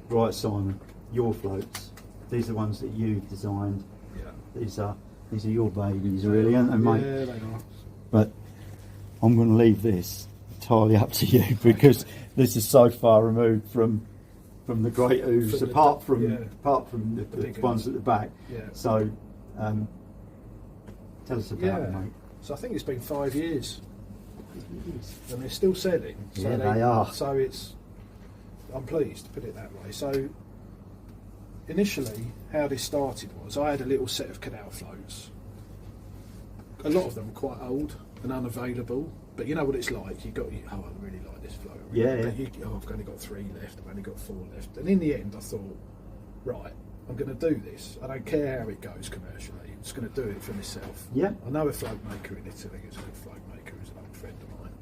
right, Simon, your floats. These are the ones that you've designed. Yeah. These are your babies, really, aren't they, mate? Yeah, they are. But I'm going to leave this entirely up to you because this is so far removed from the great ooze, apart from the ones at the back. Yeah. So, tell us about it, mate. So I think it's been 5 years, and they're still selling. So Yeah, they are. So I'm pleased to put it that way. So initially, how this started was I had a little set of canal floats. A lot of them were quite old and unavailable, but you know what it's like. I really like this float. I've only got 3 left. I've only got 4 left. And in the end, I thought, right, I'm going to do this. I don't care how it goes commercially. I'm just going to do it for myself. Yeah. I know a float maker in Italy who's a good float maker, who's an old friend of mine.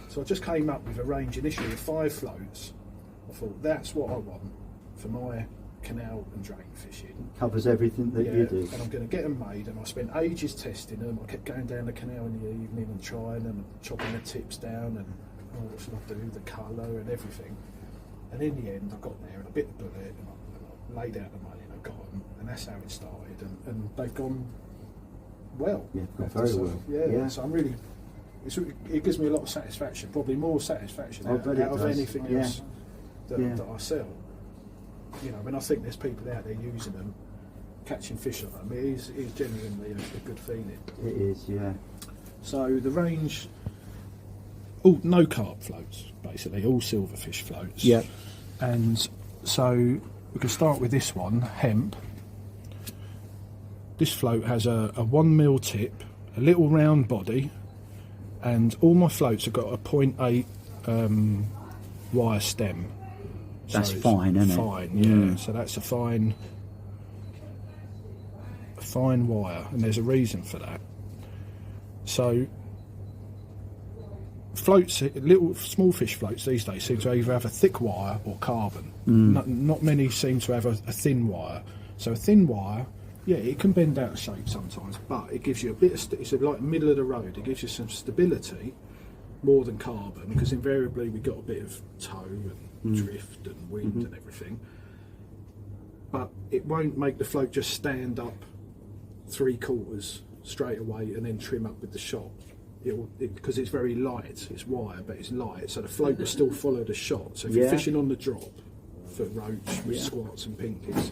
So I just came up with a range initially of 5 floats. I thought that's what I want for my canal and drain fishing. Covers everything that you do. And I'm going to get them made, and I spent ages testing them. I kept going down the canal in the evening and trying them, and chopping the tips down, and what should I do, the colour and everything. And in the end I got there and I bit the bullet, and I laid out the money and I got them, and that's how it started, and they've gone well. Yeah, very well. Yeah, so I'm really, it gives me a lot of satisfaction, probably more satisfaction out of anything else that I sell. You know, when I think there's people out there using them, catching fish on them, it is genuinely a good feeling. It is, yeah. So the range, all no carp floats, basically, all silverfish floats. Yeah. And so we can start with this one, hemp. This float has a 1mm tip, a little round body, and all my floats have got a 0.8 wire stem. That's fine, isn't it? Fine, yeah. So that's a fine wire, and there's a reason for that. So floats, little small fish floats these days seem to either have a thick wire or carbon. Not many seem to have a thin wire. So a thin wire, yeah, it can bend out of shape sometimes, but it gives you a bit of, it's like middle of the road, it gives you some stability more than carbon, because invariably we got a bit of tow and drift and wind and everything, but it won't make the float just stand up 3/4 straight away and then trim up with the shot. Because it's very light, it's wire but it's light, so the float will still follow the shot. So if you're fishing on the drop for roach with squats and pinkies,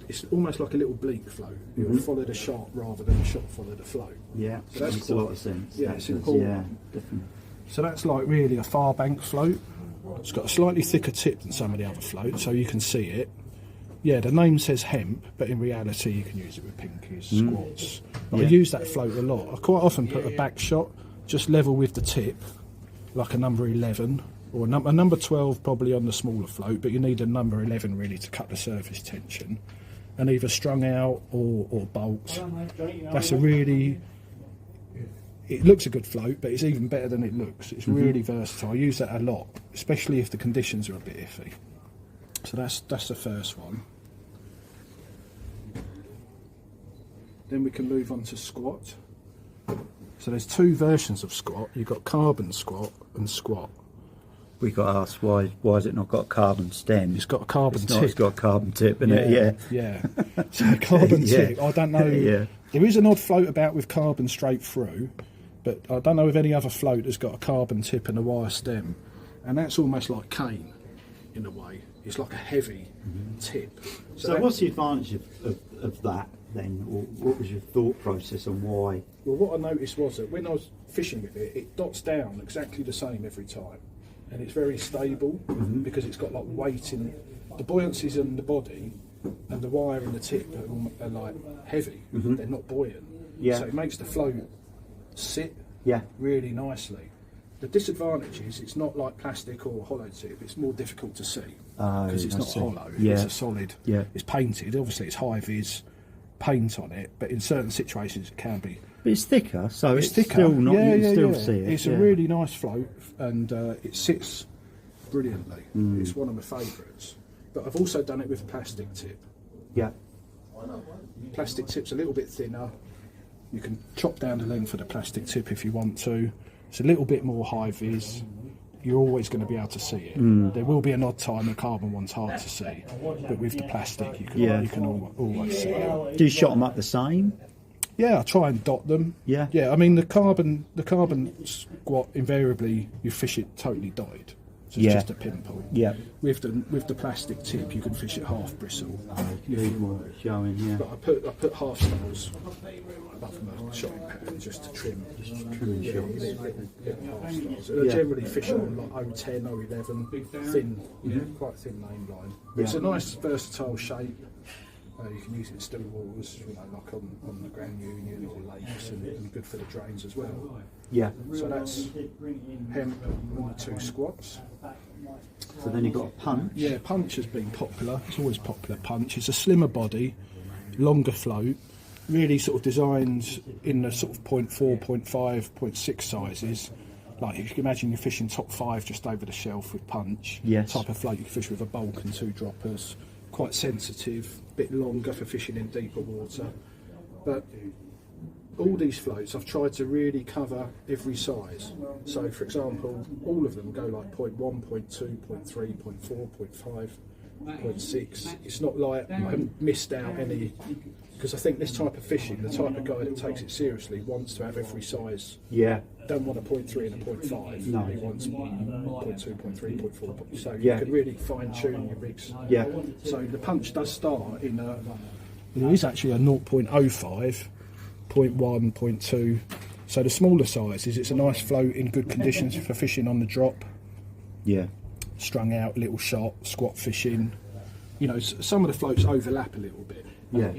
it's almost like a little bleak float. You'll follow the shot rather than the shot follow the float. Yeah, so that makes a lot of sense. Yeah, it's important. Yeah, definitely. So that's like really a far bank float. It's got a slightly thicker tip than some of the other floats, so you can see it. Yeah, the name says hemp, but in reality you can use it with pinkies, squats. But I use that float a lot. I quite often put a back shot just level with the tip, like a number 11, or a number 12 probably on the smaller float, but you need a number 11 really to cut the surface tension, and either strung out or bolts. That's a really, it looks a good float, but it's even better than it looks. It's really versatile. I use that a lot, especially if the conditions are a bit iffy. So that's the first one. Then we can move on to squat. So there's 2 versions of squat. You've got carbon squat and squat. We got asked why has it not got a carbon stem? It's got a carbon tip. It's got a carbon tip in it, Yeah. So a carbon tip, I don't know. There is an odd float about with carbon straight through, but I don't know if any other float has got a carbon tip and a wire stem. And that's almost like cane in a way. It's like a heavy tip. So what's the advantage of that then? Or what was your thought process on why? Well, what I noticed was that when I was fishing with it, it dots down exactly the same every time. And it's very stable because it's got like weight in the buoyancies in the body, and the wire and the tip are like heavy. They're not buoyant. So it makes the float sit really nicely. The disadvantage is it's not like plastic or a hollow tip. It's more difficult to see because it's not hollow. It's a solid. It's painted. Obviously, it's high vis paint on it, but in certain situations it can be. But it's thicker, so it's thicker. Still not. You can still see it. It's a really nice float, and it sits brilliantly. It's one of my favourites. But I've also done it with a plastic tip. Yeah. Plastic tip's a little bit thinner. You can chop down the length of the plastic tip if you want to. It's a little bit more high vis. you're always going to be able to see it. There will be an odd time the carbon one's hard to see, but with the plastic you can always see it. Do you shot them up the same? Yeah, I try and dot them. Yeah. I mean the carbon squat, invariably you fish it totally dotted, so it's just a pinpoint. Yeah. With the plastic tip, you can fish it half bristle. Showing, yeah. But I put half stars above my shotting pattern just to trim. Trimming shots. Half stars. I generally fish on like 010, 011, thin, quite thin name line. But it's a nice versatile shape. You can use it in still waters, like on the Grand Union or lakes, and good for the drains as well. Yeah. So that's hemp and the 2 squats. So then you've got a punch. Yeah, punch has been popular. It's always popular, punch. It's a slimmer body, longer float, really sort of designed in the sort of 0.4, 0.5, 0.6 sizes. Like if you can imagine you're fishing top 5 just over the shelf with punch. Yes. Type of float you can fish with a bulk and 2 droppers. Quite sensitive, bit longer for fishing in deeper water. But all these floats I've tried to really cover every size. So for example, all of them go like 0.1, 0.2, 0.3, 0.4, 0.5, 0.6. It's not like I haven't missed out any, because I think this type of fishing, the type of guy that takes it seriously wants to have every size. Yeah. Don't want a 0.3 and a 0.5. No. He wants 0.2, 0.3, 0.4. So Yeah. you can really fine tune your rigs. Yeah. So the punch does start in a, there is actually a 0.05, 0.1, 0.2. So the smaller sizes, it's a nice float in good conditions for fishing on the drop. Yeah. Strung out, little shot, squat fishing. Some of the floats overlap a little bit. Yeah.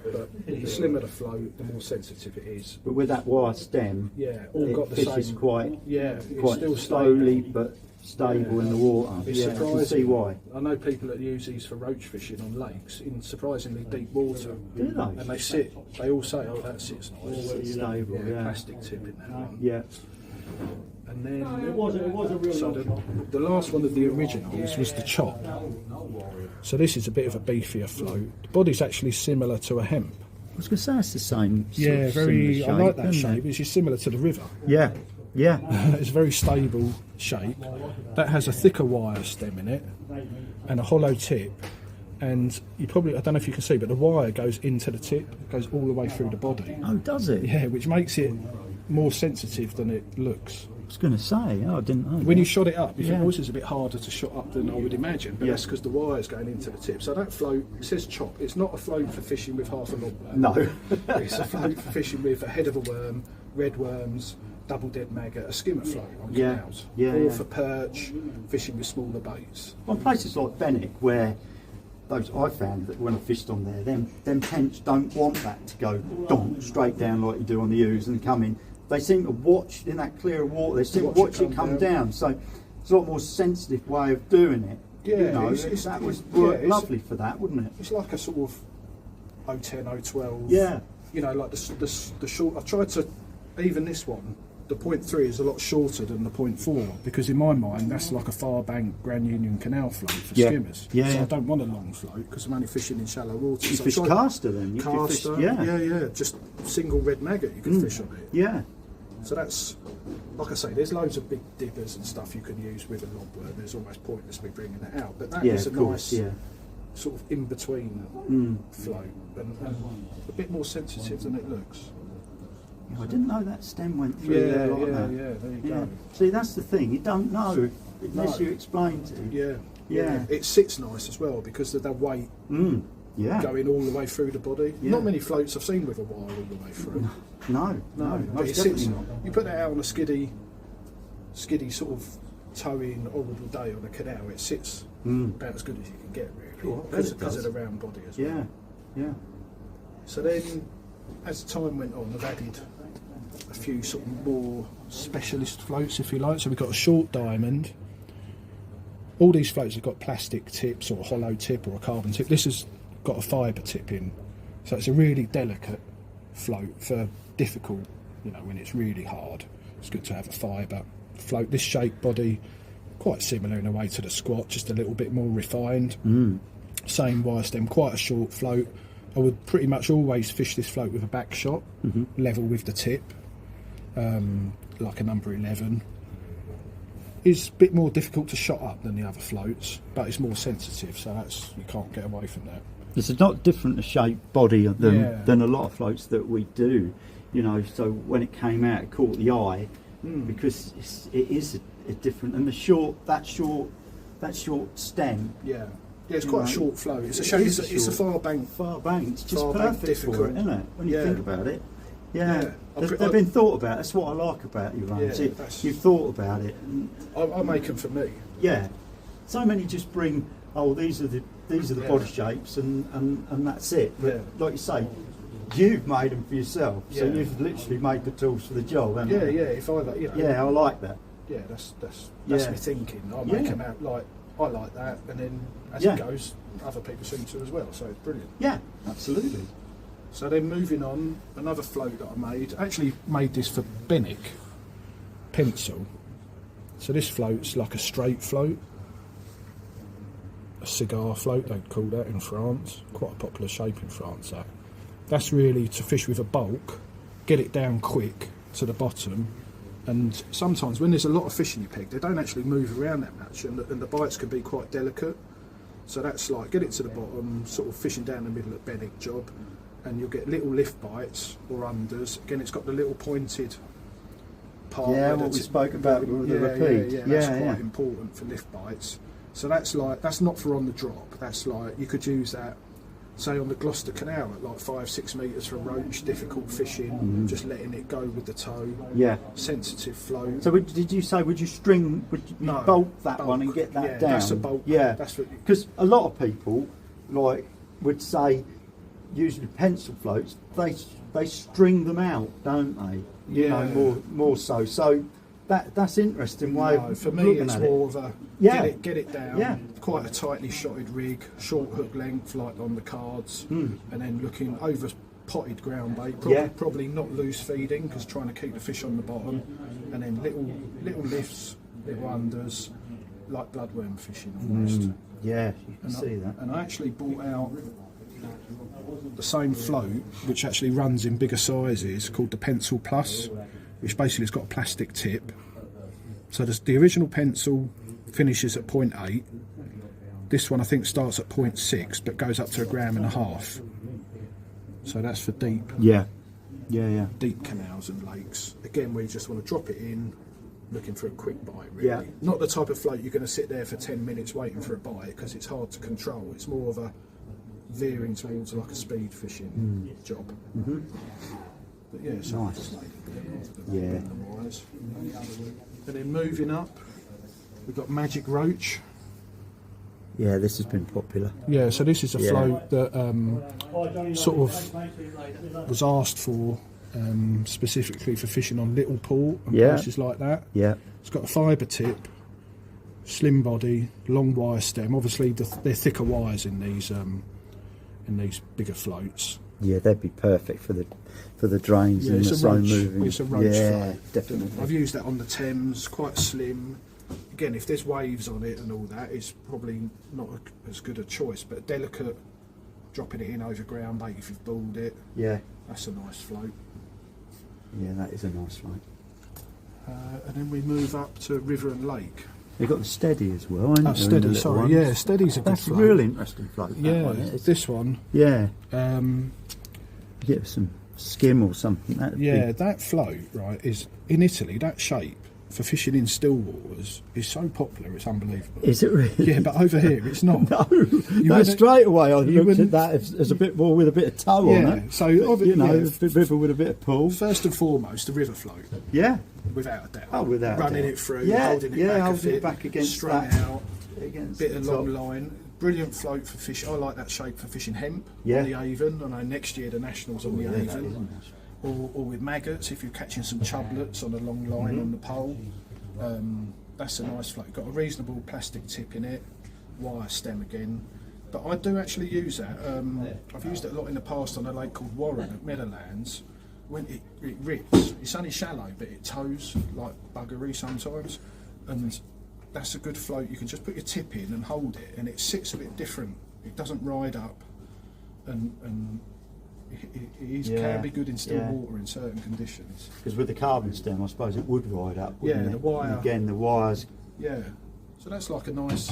But the slimmer the float, the more sensitive it is. But with that wire stem, all got the fishes same. quite It's still slowly stable. but stable in the water. It's I can surprising. see why. I know people that use these for roach fishing on lakes in surprisingly deep water. Do they? And they all say, oh, that sits nice. It's stable, yeah. Plastic tip in that one. Yeah. And then, so the last one of the originals was the chop. So this is a bit of a beefier float. The body's actually similar to a hemp. I was going to say it's the same. Yeah, very. I like that isn't shape. it? It's just similar to the river. Yeah. Yeah. It's a very stable shape. That has a thicker wire stem in it and a hollow tip. And you probably, I don't know if you can see, but the wire goes into the tip. It goes all the way through the body. Oh, does it? Yeah, which makes it more sensitive than it looks. I was going to say, I didn't know. When you shot it up, you think, oh, this is a bit harder to shot up than I would imagine, but Yeah. that's because the wire's going into the tip. So that float, it says chop, it's not a float for fishing with half a lobster. No. It's a float for fishing with a head of a worm, red worms, double dead maggot, a skimmer float on Yeah. canals. Yeah, or yeah. for perch, fishing with smaller baits. On places like Benwick, where those I found that when I fished on there, them tench don't want that to go donk straight down like you do on the ooze and come in. They seem to watch in that clear water. They seem to watch it come down. So it's a lot more sensitive way of doing it. Yeah, you know, it's- that would yeah, work it's- lovely for that, wouldn't it? It's like a sort of 010, 012. Yeah. You know, like the short. I tried to, even this one, the 0.3 is a lot shorter than the 0.4 because in my mind that's like a far bank Grand Union Canal float for Yeah. skimmers. Yeah, so yeah. I don't want a long float because I'm only fishing in shallow water. You So I fish tried- caster then? You could fish, Caster, yeah, just single red maggot you can fish on it. Yeah. So that's, like I say, there's loads of big diggers and stuff you can use with a lobworm. There's almost pointless me bringing that out, but that Yeah, is a of course, nice yeah. sort of in between float and a bit more sensitive than it looks. I didn't know that stem went through there like that. There you Yeah. go. See, that's the thing. You don't know unless No. you explain to. Yeah. It sits nice as well because of the weight Yeah. going all the way through the body. Yeah. Not many floats I've seen with a wire all the way through. No, But most it sits. definitely not. You put that out on a skiddy sort of towing horrible day on a canal. It sits about as good as you can get, really, Sure, I bet because it of does. the round body as well. Yeah, yeah. So then, as time went on, I've added a few sort of more specialist floats, if you like. So we've got a short diamond. All these floats have got plastic tips or a hollow tip or a carbon tip. This has got a fibre tip in. So it's a really delicate float for difficult, you know, when it's really hard. It's good to have a fibre float. This shape body, quite similar in a way to the squat, just a little bit more refined. Same wire stem, quite a short float. I would pretty much always fish this float with a back shot, level with the tip, like a number 11. is a bit more difficult to shot up than the other floats, but it's more sensitive, so that's, you can't get away from that. It's a not different a shape body than a lot of floats that we do, you know. So when it came out, it caught the eye because it is a different, and that short stem. Yeah, it's quite a short float. It's a far bank. It's just far bank, perfect difficult, for it, isn't it? When you think about it. Yeah, yeah. they've been thought about. That's what I like about you, Ryan. Yeah, You've thought about it. I make them for me. Yeah, so many just bring. Oh, these are the body shapes, and that's it. But like you say, you've made them for yourself. So you've literally made the tools for the job, haven't you? Yeah. If I, you know. Yeah, I like that. Yeah, that's me thinking. I make them out like I like that, and then as it goes, other people seem to as well. So it's brilliant. Yeah, absolutely. So then moving on, another float that I made. Actually made this for Benwick pencil. So this float's like a straight float, a cigar float they'd call that in France. Quite a popular shape in France. That's really to fish with a bulk, get it down quick to the bottom. And sometimes when there's a lot of fish in your peg, they don't actually move around that much, and the bites can be quite delicate. So that's like, get it to the bottom, sort of fishing down the middle at Benwick job, and you'll get little lift bites or unders. Again, it's got the little pointed part. Yeah, what we spoke about with the repeat. Yeah, that's quite important for lift bites. So that's not for on the drop. That's like, you could use that, say on the Gloucester Canal at like 5-6 metres for roach, difficult fishing, just letting it go with the toe. Yeah. Sensitive float. So did you say, would you bolt that one and get that down? That's a bolt. Yeah, because a lot of people would say, usually pencil floats, they string them out, don't they? Yeah. You know, more so. So that's interesting way of for me it's more of a get it down. Yeah. Quite a tightly shotted rig, short hook length like on the cards, and then looking over potted ground bait. Probably not loose feeding because trying to keep the fish on the bottom, and then little lifts, little unders, like bloodworm fishing almost. Yeah, you can see that. And I actually brought out the same float, which actually runs in bigger sizes, called the Pencil Plus, which basically has got a plastic tip. So the original pencil finishes at 0.8. This one I think starts at 0.6, but goes up to 1.5 grams. So that's for deep. Yeah. Deep canals and lakes. Again, where you just want to drop it in, looking for a quick bite. Really. Yeah. Not the type of float you're going to sit there for 10 minutes waiting for a bite, because it's hard to control. It's more of a veering towards like a speed fishing job. But yeah, so nice. And then moving up, we've got Magic Roach. Yeah, this has been popular. Yeah, so this is a float that sort of was asked for specifically for fishing on Little Port and places like that. Yeah, it's got a fibre tip, slim body, long wire stem. Obviously, they're thicker wires in these bigger floats. Yeah, they'd be perfect for the drains and the slow moving. It's a roach float. Definitely. I've used that on the Thames, quite slim. Again, if there's waves on it and all that, it's probably not as good a choice, but delicate, dropping it in over ground bait if you've balled it. Yeah. That's a nice float. Yeah, that is a nice float. And then we move up to River and Lake. You've got the Steady as well, haven't you? Steady, sorry. Ones. Yeah, Steady's a good float. That's a really interesting float. Yeah, this one. Yeah. Get some skim or something. That float, right, is in Italy, that shape for fishing in still waters is so popular, it's unbelievable. Is it really? Yeah, but over here it's not. No, straight away I looked at that as a bit more with a bit of toe on it. So the river with a bit of pull. First and foremost, the river float. Yeah. Without a doubt. Oh, without running it through, holding it back against straight out, bit of long line. Brilliant float for fish. I like that shape for fishing hemp on the Avon. I know next year the Nationals on the Avon. Or with maggots if you're catching some chublets on a long line on the pole. That's a nice float. Got a reasonable plastic tip in it, wire stem again. But I do actually use that. I've used it a lot in the past on a lake called Warren at Meadowlands. When it rips, it's only shallow, but it tows like buggery sometimes. And that's a good float. You can just put your tip in and hold it, and it sits a bit different. It doesn't ride up, and it can be good in still water in certain conditions. Because with the carbon stem, I suppose it would ride up. The wire. And again, the wires Yeah. So that's like a nice.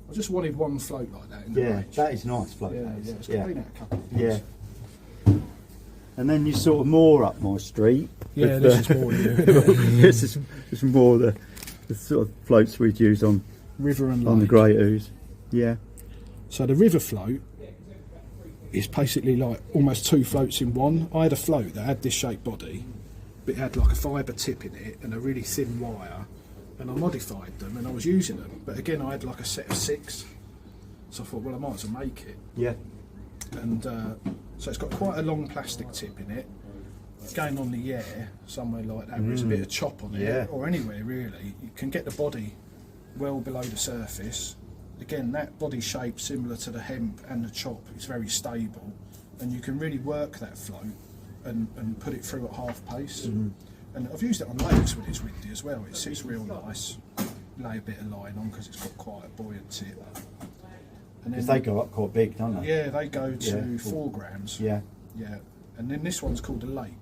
I just wanted one float like that in the Yeah, range. that is nice float. Yeah, that is. yeah. It's Yeah. been out a couple of Yeah. years. And then you sort of more up my street. Yeah, with, this is more you. this is more the sort of floats we'd use on River and the lake. Great Ooze. Yeah. So the river float is basically like almost two floats in one. I had a float that had this shaped body, but it had like a fibre tip in it and a really thin wire, and I modified them and I was using them. But again, I had like a set of 6, so I thought, well, I might as well make it. Yeah. And so it's got quite a long plastic tip in it. Going on the air somewhere like that, where there's a bit of chop on Yeah. it, or anywhere really, you can get the body well below the surface. Again, that body shape similar to the hemp and the chop is very stable, and you can really work that float and put it through at half pace. And I've used it on lakes when it's windy as well. It's real nice. Lay a bit of line on because it's got quite a buoyant tip. And Because they go up quite big, don't they? yeah, they go to Yeah. 4 grams. Yeah. Yeah, and then this one's called a lake.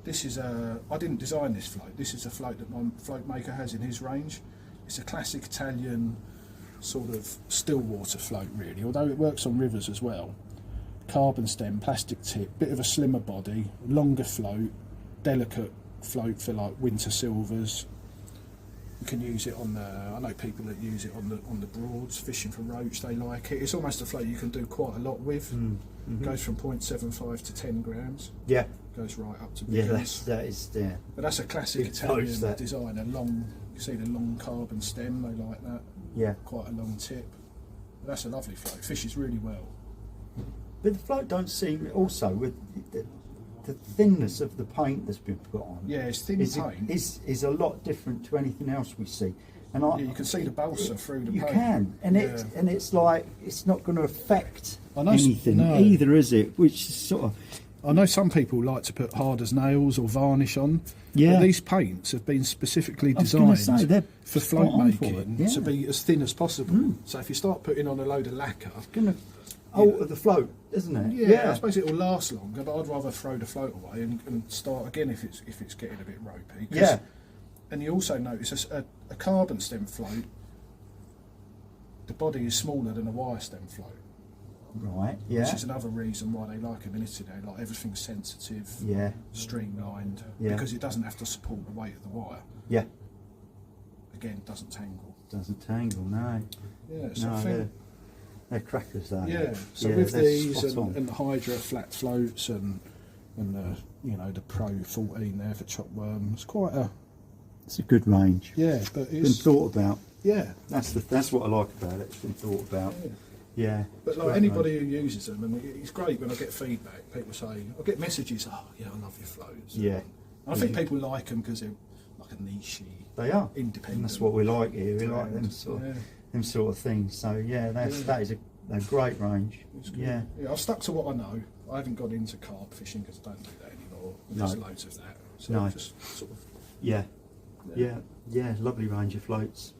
This is I didn't design this float. This is a float that my float maker has in his range. It's a classic Italian sort of still water float, really. Although it works on rivers as well. Carbon stem, plastic tip, bit of a slimmer body, longer float, delicate float for like winter silvers. You can use it on the. I know people that use it on the Broads, fishing for roach. They like it. It's almost a float you can do quite a lot with. Goes from 0.75 to 10 grams. Yeah. Goes right up to Yeah, big that is, yeah. But that's a classic Big Italian floats, that. design. A long, you see the long carbon stem. They like that. Yeah. Quite a long tip. But that's a lovely float. Fishes really well. But the float don't seem, also, with the thinness of the paint that's been put on. Yeah, it's thin paint. Is a lot different to anything else we see. And Yeah, you can see the balsa through the you paint. can, and Yeah. it's like it's not going to affect I know anything no. either, is it? Which is sort of I know some people like to put hard as nails or varnish on. Yeah. But these paints have been specifically I was gonna designed say, they're for spot float on for it, making yeah. to be as thin as possible. So if you start putting on a load of lacquer, going to alter the float, isn't it? yeah, I suppose it will last longer. But I'd rather throw the float away and start again if it's getting a bit ropey. 'Cause- Yeah. And you also notice a carbon stem float. The body is smaller than a wire stem float. Right. Which Yeah. is another reason why they like them in Italy. Like everything's sensitive, Yeah. streamlined, Yeah. because it doesn't have to support the weight of the wire. Yeah. Again, it doesn't tangle. Doesn't tangle. No. Yeah, so No, I think, they're crackers, though. yeah. So Yeah, with they're these spot on. and the Hydra flat floats and the the Pro 14 there for chop worms, quite a It's a good range. yeah. But Been it's thought about. yeah. That's what I like about it. It's been thought about. Yeah. But like Great anybody range. who uses them, and it's great when I get feedback. People say, I get messages, oh yeah, I love your floats. Yeah. And I think people like them because they're like a niche-y, They are. independent. And that's what we like here. We like them brand. sort of, Yeah. them sort of things. So yeah, that is a great range. It's good. Yeah. I've stuck to what I know. I haven't got into carp fishing because I don't do that anymore. There's No. loads of that. So No. just sort of Yeah. Yeah. Yeah. Lovely range of floats.